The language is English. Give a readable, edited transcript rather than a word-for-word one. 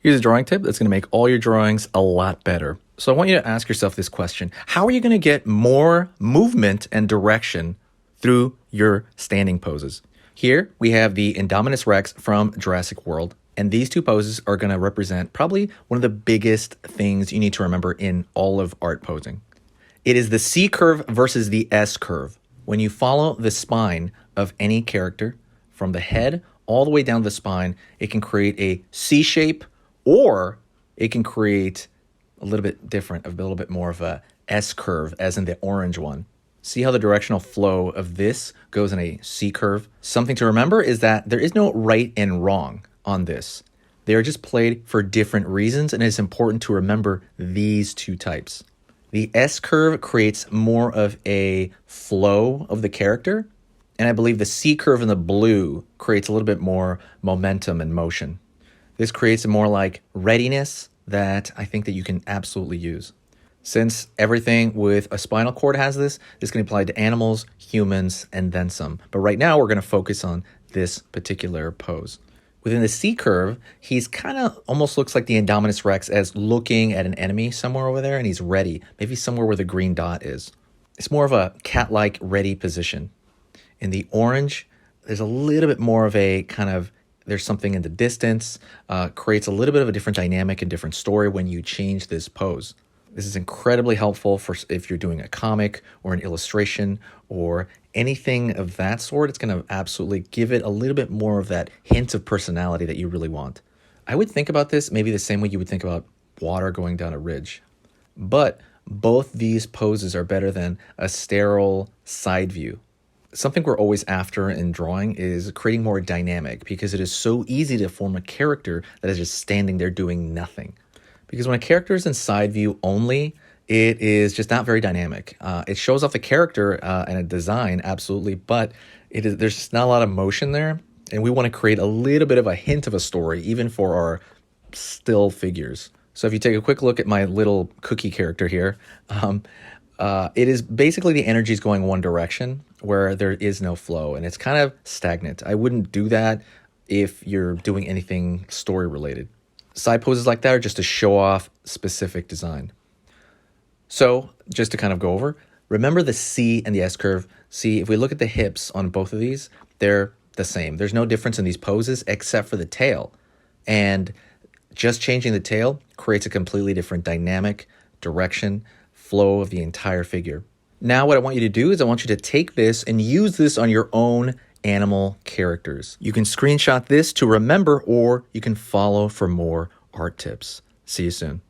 Here's a drawing tip that's going to make all your drawings a lot better. So I want you to ask yourself this question. How are you going to get more movement and direction through your standing poses? Here we have the Indominus Rex from Jurassic World. And these two poses are going to represent probably one of the biggest things you need to remember in all of art posing. It is the C curve versus the S curve. When you follow the spine of any character from the head all the way down the spine, it can create a C shape, or it can create a little bit different, a little bit more of a S curve, as in the orange one. See how the directional flow of this goes in a C curve? Something to remember is that there is no right and wrong on this. They are just played for different reasons, and it's important to remember these two types. The S curve creates more of a flow of the character, and I believe the C curve in the blue creates a little bit more momentum and motion. This creates a more like readiness that I think that you can absolutely use. Since everything with a spinal cord has this can be applied to animals, humans, and then some. But right now we're going to focus on this particular pose. Within the C curve, he's kind of almost looks like the Indominus Rex as looking at an enemy somewhere over there, and he's ready, maybe somewhere where the green dot is. It's more of a cat-like ready position. In the orange, there's a little bit more of a kind of, there's something in the distance, creates a little bit of a different dynamic and different story when you change this pose. This is incredibly helpful for if you're doing a comic or an illustration or anything of that sort. It's going to absolutely give it a little bit more of that hint of personality that you really want. I would think about this maybe the same way you would think about water going down a ridge. But both these poses are better than a sterile side view. Something we're always after in drawing is creating more dynamic, because it is so easy to form a character that is just standing there doing nothing. Because when a character is in side view only, it is just not very dynamic. It shows off the character and a design, absolutely, but there's just not a lot of motion there. And we want to create a little bit of a hint of a story, even for our still figures. So if you take a quick look at my little cookie character here, it is basically the energy is going one direction where there is no flow, and it's kind of stagnant. I wouldn't do that if you're doing anything story related. Side poses like that are just to show off specific design. So just to kind of go over, remember the C and the S curve. See, if we look at the hips on both of these, they're the same. There's no difference in these poses except for the tail. And just changing the tail creates a completely different dynamic, direction, flow of the entire figure. Now what I want you to do is I want you to take this and use this on your own animal characters. You can screenshot this to remember, or you can follow for more art tips. See you soon.